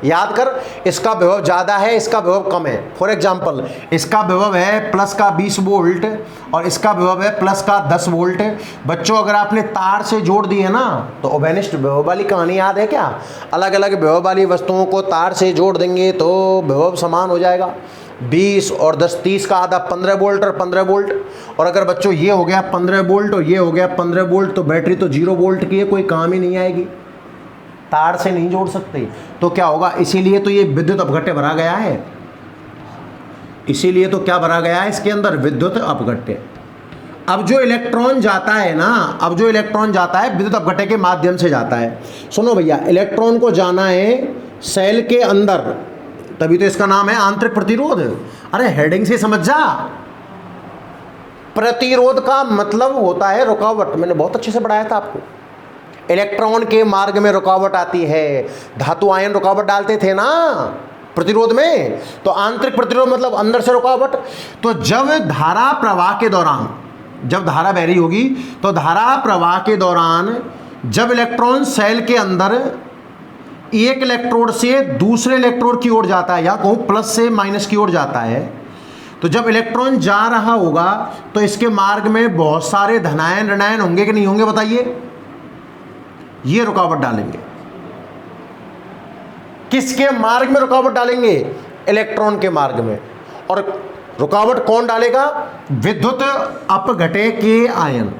याद कर, इसका विभव ज़्यादा है, इसका विभव कम है। फॉर एग्जाम्पल, इसका विभव है प्लस का 20 वोल्ट और इसका विभव है प्लस का 10 वोल्ट। बच्चों अगर आपने तार से जोड़ दिए ना तो ओबेनिस्ट विभव वाली कहानी याद है क्या? अलग अलग विभव वाली वस्तुओं को तार से जोड़ देंगे तो विभव समान हो जाएगा। 20 और 10, 30 का आधा 15 वोल्ट और 15 वोल्ट। और अगर बच्चों ये हो गया 15 वोल्ट और ये हो गया 15 वोल्ट तो बैटरी तो 0 वोल्ट की है, कोई काम ही नहीं आएगी। तार से नहीं जोड़ सकते। तो क्या होगा? इसीलिए तो ये विद्युत अपघट्य भरा गया है। इसीलिए तो क्या भरा गया है इसके अंदर? विद्युत अपघट्य। अब जो इलेक्ट्रॉन जाता है ना, अब जो इलेक्ट्रॉन जाता है विद्युत अपघट्य के माध्यम से जाता है। सुनो भैया, इलेक्ट्रॉन को जाना है सेल के अंदर, तभी तो इसका नाम है आंतरिक प्रतिरोध। अरे हेडिंग से समझ जा। प्रतिरोध का मतलब होता है रुकावट। मैंने बहुत अच्छे से पढ़ाया था आपको। इलेक्ट्रॉन के मार्ग में रुकावट आती है। धातु आयन रुकावट डालते थे ना प्रतिरोध में, तो आंतरिक प्रतिरोध मतलब अंदर से रुकावट। तो जब धारा प्रवाह के दौरान, जब धारा बह रही होगी तो धारा प्रवाह के दौरान जब इलेक्ट्रॉन सेल के अंदर एक इलेक्ट्रोड से दूसरे इलेक्ट्रोड की ओर जाता है, या कहूँ प्लस से माइनस की ओर जाता है, तो जब इलेक्ट्रॉन जा रहा होगा तो इसके मार्ग में बहुत सारे धनायन ऋणायन होंगे कि नहीं होंगे? बताइए। ये रुकावट डालेंगे। किसके मार्ग में रुकावट डालेंगे? इलेक्ट्रॉन के मार्ग में। और रुकावट कौन डालेगा? विद्युत अपघट्य के आयन।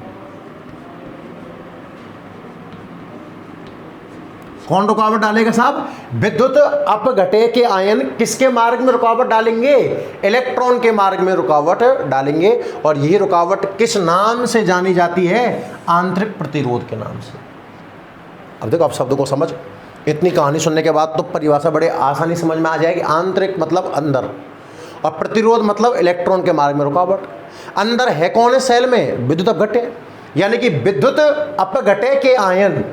कौन रुकावट डालेगा साहब? विद्युत अपघट्य के आयन किसके मार्ग में रुकावट डालेंगे? इलेक्ट्रॉन के मार्ग में रुकावट डालेंगे। और यही रुकावट किस नाम से जानी जाती है? आंतरिक प्रतिरोध के नाम से। अब देखो, आप शब्द को समझ, इतनी कहानी सुनने के बाद तो परिभाषा बड़े आसानी समझ में आ जाएगी। आंतरिक मतलब अंदर, और प्रतिरोध मतलब इलेक्ट्रॉन के मार्ग में रुकावट। अंदर है कौन है सेल में? विद्युत अपघट्य। यानी कि विद्युत अपघट्य के आयन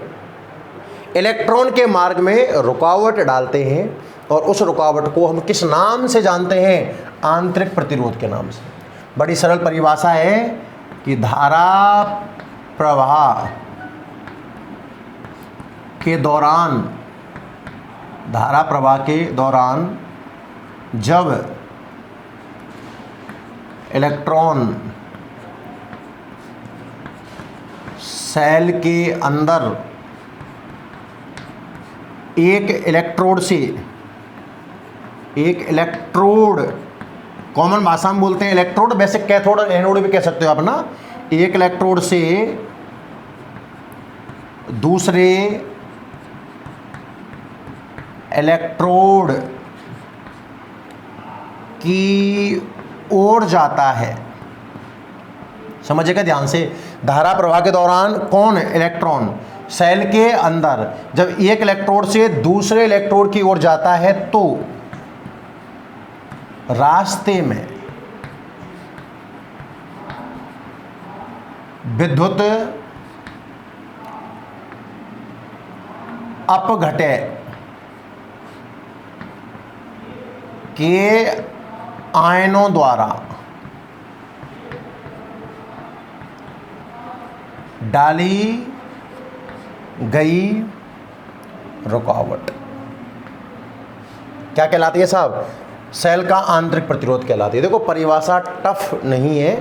इलेक्ट्रॉन के मार्ग में रुकावट डालते हैं, और उस रुकावट को हम किस नाम से जानते हैं? आंतरिक प्रतिरोध के नाम से। बड़ी सरल परिभाषा है कि धारा प्रवाह के दौरान, धारा प्रवाह के दौरान जब इलेक्ट्रॉन सेल के अंदर एक इलेक्ट्रोड से, एक इलेक्ट्रोड, कॉमन भाषा में बोलते हैं इलेक्ट्रोड, वैसे कैथोड एनोड भी कह सकते हो आप ना। एक इलेक्ट्रोड से दूसरे इलेक्ट्रोड की ओर जाता है। समझिएगा ध्यान से। धारा प्रवाह के दौरान कौन? इलेक्ट्रॉन सेल के अंदर जब एक इलेक्ट्रोड से दूसरे इलेक्ट्रोड की ओर जाता है तो रास्ते में विद्युत अपघट्य के आयनों द्वारा डाली गई रुकावट क्या कहलाती है साहब? सेल का आंतरिक प्रतिरोध कहलाती है। देखो परिभाषा टफ नहीं है,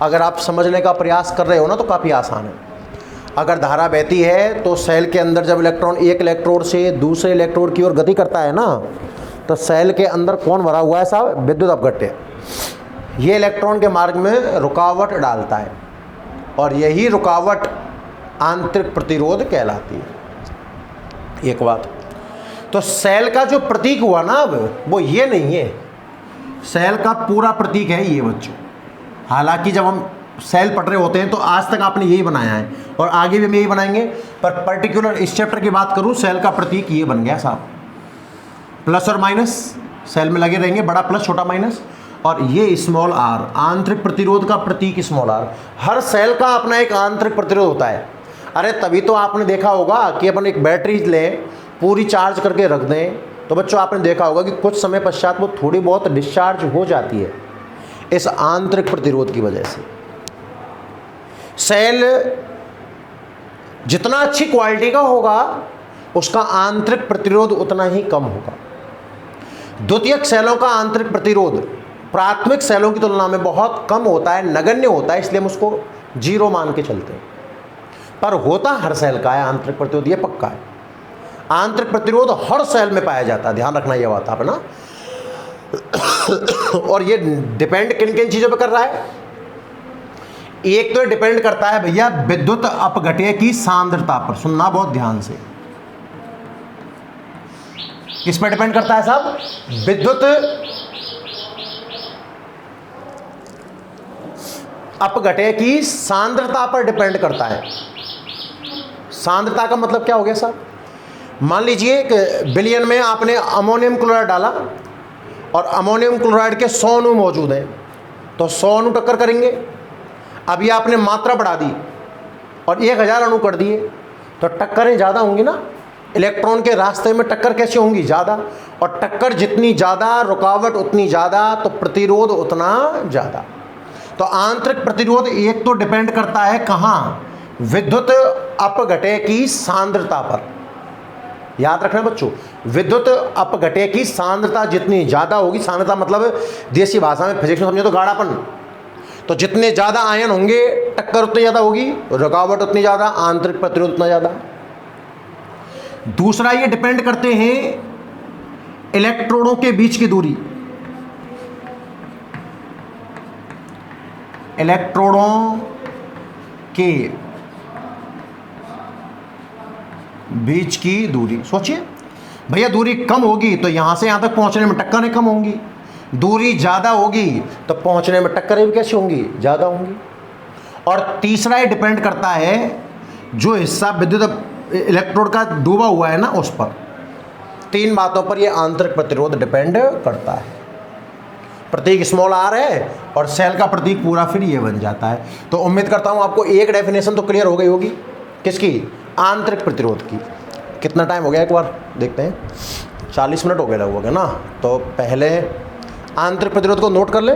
अगर आप समझने का प्रयास कर रहे हो ना तो काफ़ी आसान है। अगर धारा बहती है तो सेल के अंदर जब इलेक्ट्रॉन एक इलेक्ट्रोड से दूसरे इलेक्ट्रोड की ओर गति करता है ना, तो सेल के अंदर कौन भरा हुआ है साहब? विद्युत अपघट्य। ये इलेक्ट्रॉन के मार्ग में रुकावट डालता है और यही रुकावट आंतरिक प्रतिरोध कहलाती है। एक बात तो सेल का जो प्रतीक हुआ ना अब वो ये नहीं है, सेल का पूरा प्रतीक है ये बच्चों। हालांकि जब हम सेल पढ़ रहे होते हैं तो आज तक आपने यही बनाया है और आगे भी हम यही बनाएंगे, पर पर्टिकुलर इस चैप्टर की बात करूं सेल का प्रतीक ये बन गया साहब। प्लस और माइनस सेल में लगे रहेंगे, बड़ा प्लस छोटा माइनस, और ये स्मॉल आर आंतरिक प्रतिरोध का प्रतीक स्मॉल आर। हर सेल का अपना एक आंतरिक प्रतिरोध होता है। अरे तभी तो आपने देखा होगा कि अपन एक बैटरी लें, पूरी चार्ज करके रख दें, तो बच्चों आपने देखा होगा कि कुछ समय पश्चात वो थोड़ी बहुत डिस्चार्ज हो जाती है इस आंतरिक प्रतिरोध की वजह से। सेल जितना अच्छी क्वालिटी का होगा उसका आंतरिक प्रतिरोध उतना ही कम होगा। द्वितीयक सेलों का आंतरिक प्रतिरोध प्राथमिक सेलों की तुलना में बहुत कम होता है, नगण्य होता है, इसलिए हम उसको जीरो मान के चलते हैं। पर होता हर सेल का है आंतरिक प्रतिरोध, ये पक्का है। आंतरिक प्रतिरोध हर सेल में पाया जाता है, ध्यान रखना ये बात आप ना। और ये डिपेंड किन किन चीज़ों पे कर रहा है? एक तो डिपेंड करता है भैया विद्युत अपघट्य की सांद्रता पर, सुनना बहुत ध्यान से। किस पर डिपेंड करता है साहब? विद्युत अपघट्य की सांद्रता पर डिपेंड करता है। सांद्रता का मतलब क्या हो गया साहब? मान लीजिए कि बिलियन में आपने अमोनियम क्लोराइड डाला और अमोनियम क्लोराइड के 100 अणु मौजूद हैं, तो 100 अणु टक्कर करेंगे। अभी आपने मात्रा बढ़ा दी और 1000 अणु कर दिए, तो टक्करें ज़्यादा होंगी ना। इलेक्ट्रॉन के रास्ते में टक्कर कैसे होंगी? ज़्यादा। और टक्कर जितनी ज़्यादा, रुकावट उतनी ज़्यादा, तो प्रतिरोध उतना ज़्यादा। तो आंतरिक प्रतिरोध एक तो डिपेंड करता है कहाँ? विद्युत अपघट्य की सांद्रता पर। याद रखना बच्चों, विद्युत अपघट्य की सांद्रता जितनी ज़्यादा होगी, सांद्रता मतलब देसी भाषा में फिजिक्स में समझे तो गाढ़ापन, तो जितने ज़्यादा आयन होंगे टक्कर उतनी ज़्यादा होगी, रुकावट उतनी ज़्यादा, आंतरिक प्रतिरोध उतना ज़्यादा। दूसरा ये डिपेंड करते हैं इलेक्ट्रोडों के बीच की दूरी। इलेक्ट्रोडों के बीच की दूरी, सोचिए भैया, दूरी कम होगी तो यहां से यहां तक पहुंचने में टक्करें कम होंगी, दूरी ज़्यादा होगी तो पहुंचने में टक्करें भी कैसी होंगी? ज़्यादा होंगी। और तीसरा ये डिपेंड करता है जो हिस्सा विद्युत इलेक्ट्रोड का डूबा हुआ है ना उस पर। तीन बातों पर यह आंतरिक प्रतिरोध डिपेंड करता है। प्रतीक स्मॉल आर है और सेल का प्रतीक पूरा फिर ये बन जाता है। तो उम्मीद करता हूँ आपको एक डेफिनेशन तो क्लियर हो गई होगी। किसकी? आंतरिक प्रतिरोध की। कितना टाइम हो गया एक बार देखते हैं, 40 मिनट हो गए लगभग, है ना। तो पहले आंतरिक प्रतिरोध को नोट कर ले,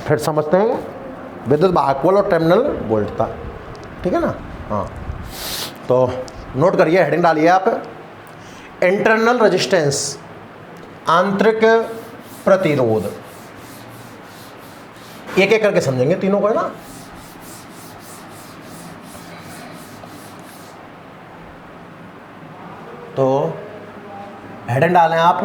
फिर समझते हैं विद्युत भागफल और टर्मिनल वोल्टता, ठीक है ना। हाँ, तो नोट करिए, हेडिंग डालिए आप, इंटरनल रेजिस्टेंस आंतरिक प्रतिरोध। एक एक करके समझेंगे तीनों को, है ना। तो हेडिंग डालें आप,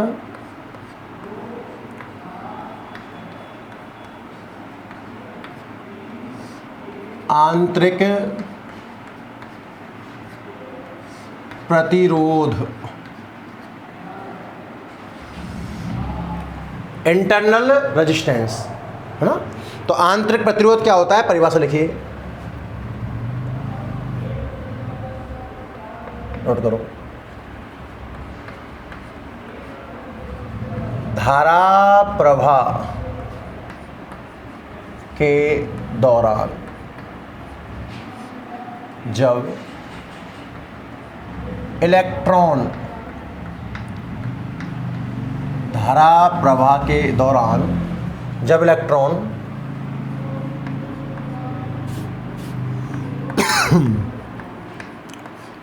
आंतरिक प्रतिरोध, इंटरनल रेजिस्टेंस, है ना। तो आंतरिक प्रतिरोध क्या होता है? परिभाषा लिखिए, नोट करो। धारा प्रवाह के दौरान जब इलेक्ट्रॉन, धारा प्रवाह के दौरान जब इलेक्ट्रॉन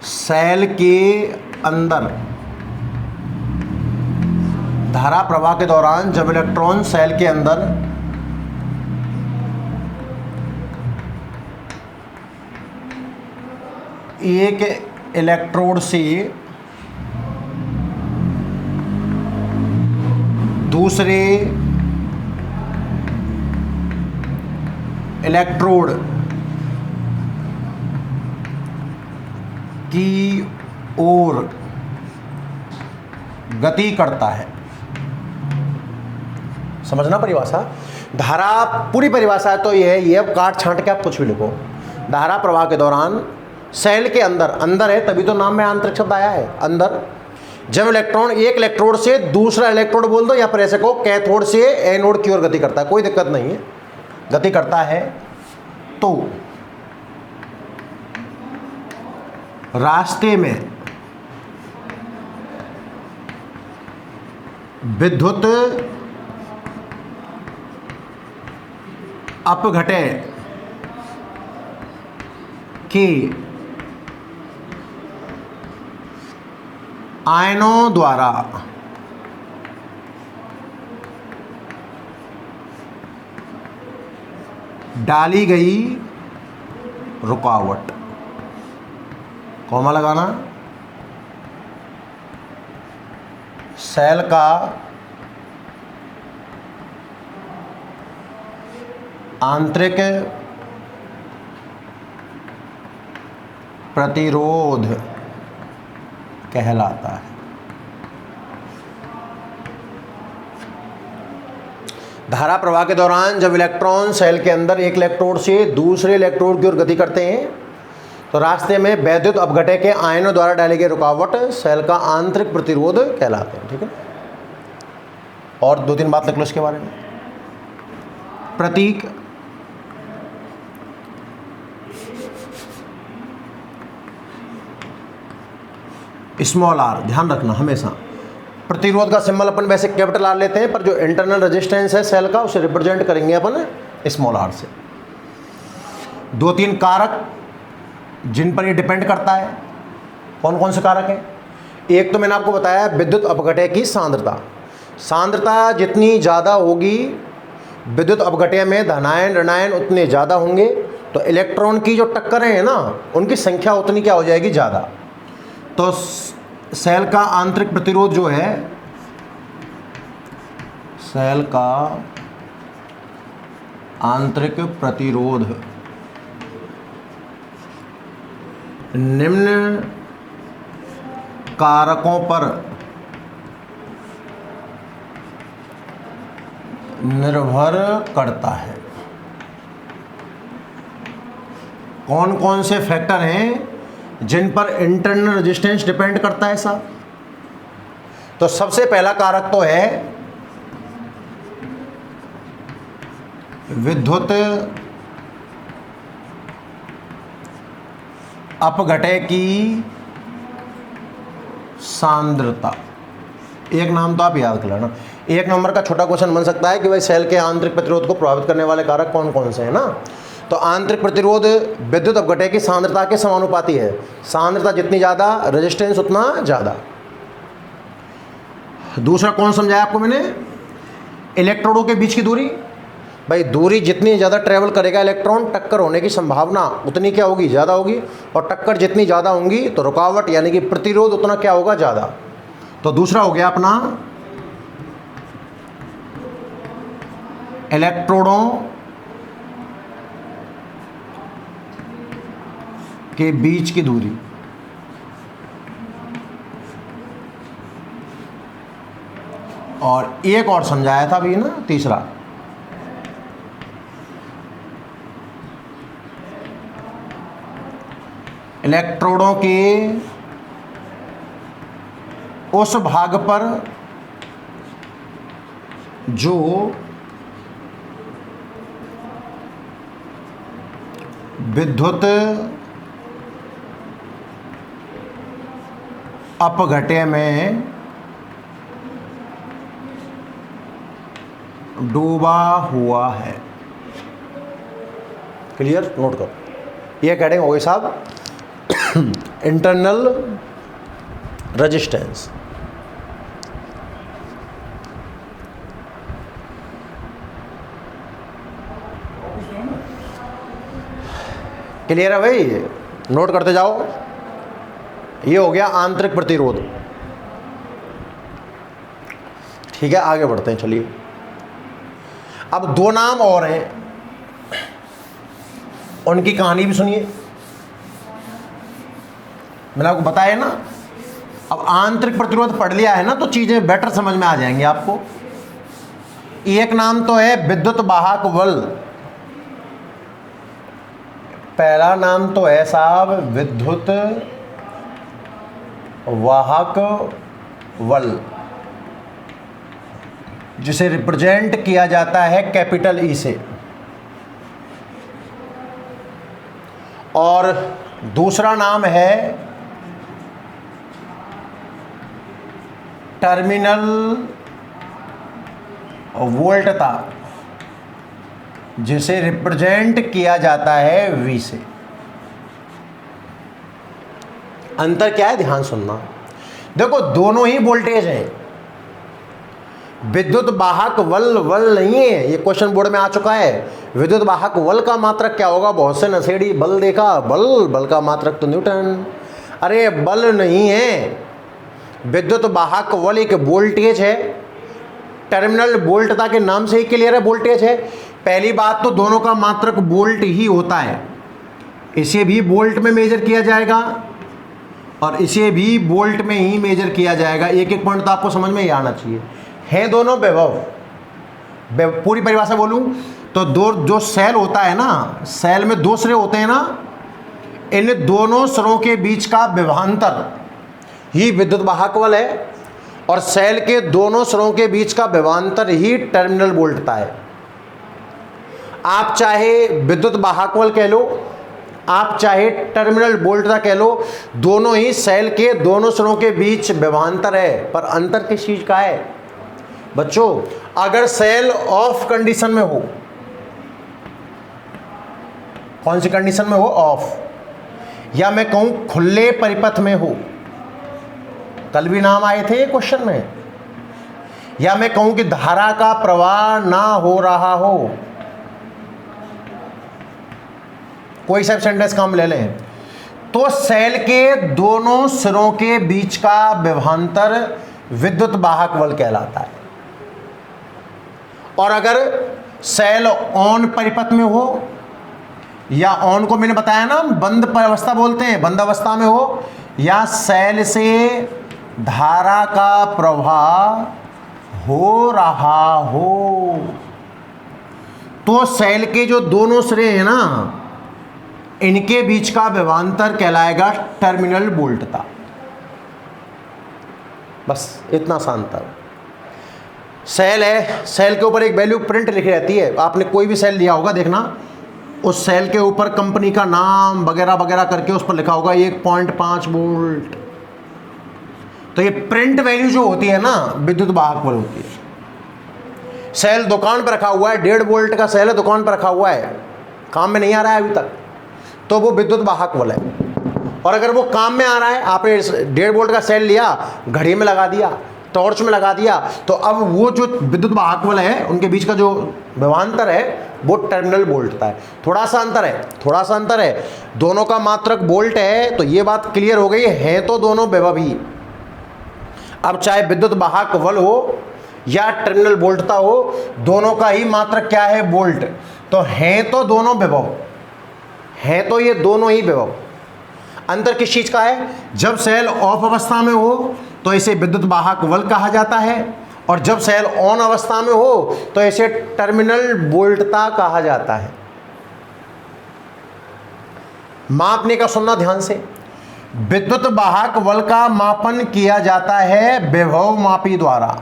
सेल के अंदर, धारा प्रवाह के दौरान जब इलेक्ट्रॉन सेल के अंदर एक इलेक्ट्रोड से दूसरे इलेक्ट्रोड की ओर गति करता है। समझना परिभाषा। धारा पूरी परिभाषा है तो ये है, ये अब काट छांट के आप कुछ भी लिखो। धारा प्रवाह के दौरान सेल के अंदर, अंदर है तभी तो नाम में आंतरिक शब्द आया है, अंदर, जब इलेक्ट्रॉन एक इलेक्ट्रोड से दूसरा इलेक्ट्रोड बोल दो या फिर ऐसे को कैथोड से एनोड की ओर गति करता है, कोई दिक्कत नहीं है, गति करता है तो रास्ते में विद्युत अपघटय के आयनों द्वारा डाली गई रुकावट, कॉमा लगाना, सेल का आंतरिक प्रतिरोध कहलाता है। धारा प्रवाह के दौरान जब इलेक्ट्रॉन सेल के अंदर एक इलेक्ट्रोड से दूसरे इलेक्ट्रोड की ओर गति करते हैं तो रास्ते में वैद्युत अपघटय के आयनों द्वारा डाली गई रुकावट सेल का आंतरिक प्रतिरोध कहलाते हैं। ठीक है, और दो तीन बात लिख लो इसके बारे में। प्रतीक स्मॉल आर, ध्यान रखना हमेशा। प्रतिरोध का सिंबल अपन वैसे कैपिटल आर लेते हैं, पर जो इंटरनल रेजिस्टेंस है सेल का उसे रिप्रेजेंट करेंगे अपन स्मॉल आर से। दो तीन कारक जिन पर ये डिपेंड करता है, कौन कौन से कारक हैं? एक तो मैंने आपको बताया विद्युत अपघटय की सांद्रता। सांद्रता जितनी ज़्यादा होगी विद्युत अपघटय में धनायन ऋणायन उतने ज़्यादा होंगे, तो इलेक्ट्रॉन की जो टक्करें हैं ना उनकी संख्या उतनी क्या हो जाएगी, ज़्यादा। तो सेल का आंतरिक प्रतिरोध जो है, सेल का आंतरिक प्रतिरोध निम्न कारकों पर निर्भर करता है। कौन कौन से फैक्टर हैं जिन पर इंटरनल रेजिस्टेंस डिपेंड करता है साहब? तो सबसे पहला कारक तो है विद्युत अपघटय की सांद्रता। एक नाम तो आप याद कर लेना। एक नंबर का छोटा क्वेश्चन बन सकता है कि भाई सेल के आंतरिक प्रतिरोध को प्रभावित करने वाले कारक कौन कौन से हैं ना। तो आंतरिक प्रतिरोध विद्युत अपघटय की सांद्रता के समानुपाती है। सांद्रता जितनी ज़्यादा रेजिस्टेंस उतना ज़्यादा। दूसरा कौन समझाया आपको मैंने? इलेक्ट्रोडों के बीच की दूरी। भाई दूरी जितनी ज़्यादा ट्रेवल करेगा इलेक्ट्रॉन, टक्कर होने की संभावना उतनी क्या होगी, ज़्यादा होगी। और टक्कर जितनी ज़्यादा होंगी तो रुकावट यानी कि प्रतिरोध उतना क्या होगा, ज़्यादा। तो दूसरा हो गया अपना इलेक्ट्रोडों के बीच की दूरी। और एक और समझाया था अभी ना, तीसरा इलेक्ट्रोडों के उस भाग पर जो विद्युत अपघटय में डूबा हुआ है। क्लियर? नोट करो, ये हेडिंग हो गई साहब इंटरनल रेजिस्टेंस। क्लियर है भाई? नोट करते जाओ। ये हो गया आंतरिक प्रतिरोध। ठीक है, आगे बढ़ते हैं। चलिए, अब दो नाम और हैं, उनकी कहानी भी सुनिए। मैंने आपको बताया ना, अब आंतरिक प्रतिरोध पढ़ लिया है ना तो चीजें बेटर समझ में आ जाएंगी आपको। एक नाम तो है विद्युत वाहक बल, पहला नाम तो है साहब विद्युत वाहक बल, जिसे रिप्रेजेंट किया जाता है कैपिटल ई से। और दूसरा नाम है टर्मिनल वोल्टता, जिसे रिप्रेजेंट किया जाता है वी से। अंतर क्या है, ध्यान सुनना। देखो, दोनों ही वोल्टेज हैं। विद्युत वाहक बल बल नहीं है, ये क्वेश्चन बोर्ड में आ चुका है। विद्युत वाहक बल का मात्रक क्या होगा, बहुत से नशेड़ी बल देखा, बल बल का मात्रक तो न्यूटन। अरे बल नहीं है, विद्युत वाहक बल एक वोल्टेज है। टर्मिनल वोल्टता के नाम से ही क्लियर है, वोल्टेज है। पहली बात तो दोनों का मात्रक वोल्ट ही होता है, इसे भी वोल्ट में मेजर किया जाएगा और इसे भी वोल्ट में ही मेजर किया जाएगा। एक एक पॉइंट तो आपको समझ में ही आना चाहिए। हैं दोनों विभव, पूरी परिभाषा बोलूं तो दो जो सेल होता है ना, सेल में दो सिरे होते हैं ना, इन दोनों सिरों के बीच का विभवांतर ही विद्युत वाहक बल है और सेल के दोनों सिरों के बीच का विभवांतर ही टर्मिनल वोल्टता है। आप चाहे विद्युत वाहक बल कह लो, आप चाहे टर्मिनल वोल्टता कह लो, दोनों ही सेल के दोनों सिरों के बीच विभवांतर है। पर अंतर किस चीज का है बच्चों? अगर सेल ऑफ कंडीशन में हो, कौन सी कंडीशन में हो, ऑफ, या मैं कहूं खुले परिपथ में हो, कल भी नाम आए थे क्वेश्चन में, या मैं कहूं कि धारा का प्रवाह ना हो रहा हो, कोई सा सेंटेंस काम ले लें, तो सेल के दोनों सिरों के बीच का विभवांतर विद्युत वाहक बल कहलाता है। और अगर सेल ऑन परिपथ में हो, या ऑन को मैंने बताया ना बंद अवस्था बोलते हैं, बंद अवस्था में हो, या सेल से धारा का प्रवाह हो रहा हो, तो सेल के जो दोनों सिरे हैं ना, इनके बीच का विभवांतर कहलाएगा टर्मिनल वोल्टता। बस इतना सा अंतर। सेल है, सेल के ऊपर एक वैल्यू प्रिंट लिखी रहती है, आपने कोई भी सेल लिया होगा, देखना उस सेल के ऊपर कंपनी का नाम वगैरह वगैरह करके उस पर लिखा होगा 1.5 वोल्ट। तो ये प्रिंट वैल्यू जो होती है ना, विद्युत वाहक बल होती है। सेल दुकान पर रखा हुआ है, 1.5 वोल्ट का सेल है, दुकान पर रखा हुआ है, काम में नहीं आ रहा है अभी तक, तो वो विद्युत वाहक बल है। और अगर वो काम में आ रहा है, आपने 1.5 वोल्ट का सेल लिया, घड़ी में लगा दिया, टॉर्च में लगा दिया, तो अब वो जो विद्युत वाहक बल है, उनके बीच का जो विभवांतर है वो टर्मिनल वोल्टता है। थोड़ा सा अंतर है, थोड़ा सा अंतर है, दोनों का मात्रक वोल्ट है, तो ये बात क्लियर हो गई है, तो दोनों विभव ही। अब चाहे विद्युत वाहक बल हो या टर्मिनल वोल्टता हो, दोनों का ही मात्रक क्या है, वोल्ट। तो है तो दोनों विभव, है तो ये दोनों ही विभव। अंतर किस चीज का है? जब सेल ऑफ अवस्था में हो तो इसे विद्युत वाहक बल कहा जाता है, और जब सेल ऑन अवस्था में हो तो इसे टर्मिनल वोल्टता कहा जाता है। मापने का सुनना ध्यान से। विद्युत वाहक बल का मापन किया जाता है विभव मापी द्वारा।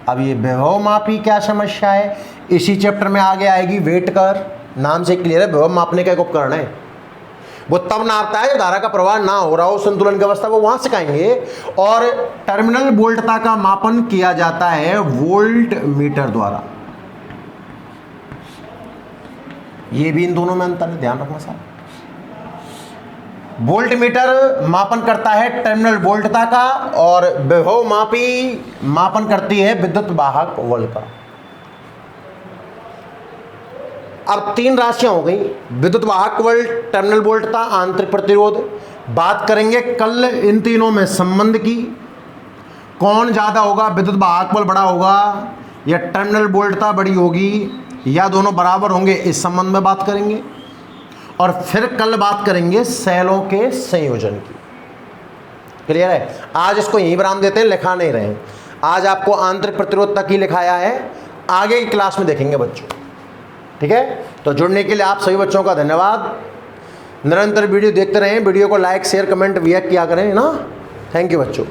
अब ये विभव मापी क्या समस्या है, इसी चैप्टर में आगे आएगी। वेट कर, नाम से क्लियर है, विभव मापने का एक उपकरण है। वो तब नापता है जब धारा का प्रवाह ना हो रहा हो, संतुलन की अवस्था, वो वहां सिखाएंगे। और टर्मिनल वोल्टता का मापन किया जाता है वोल्ट मीटर द्वारा। ये भी इन दोनों में अंतर है, ध्यान रखना साहब। वोल्ट मीटर मापन करता है टर्मिनल वोल्टता का, और विभव मापी मापन करती है विद्युत वाहक बल का। अब 3 राशियां हो गई, विद्युत वाहक बल, टर्मिनल वोल्टता, आंतरिक प्रतिरोध। बात करेंगे कल इन तीनों में संबंध की, कौन ज़्यादा होगा, विद्युत वाहक बल बड़ा होगा या टर्मिनल वोल्टता बड़ी होगी या दोनों बराबर होंगे, इस संबंध में बात करेंगे। और फिर कल बात करेंगे सेलों के संयोजन की। क्लियर है? आज इसको यहीं विराम देते हैं, लिखा नहीं रहे। आज आपको आंतरिक प्रतिरोध तक ही लिखाया है, आगे की क्लास में देखेंगे बच्चों। ठीक है? तो जुड़ने के लिए आप सभी बच्चों का धन्यवाद। निरंतर वीडियो देखते रहें, वीडियो को लाइक शेयर कमेंट भी किया करें ना। थैंक यू बच्चों।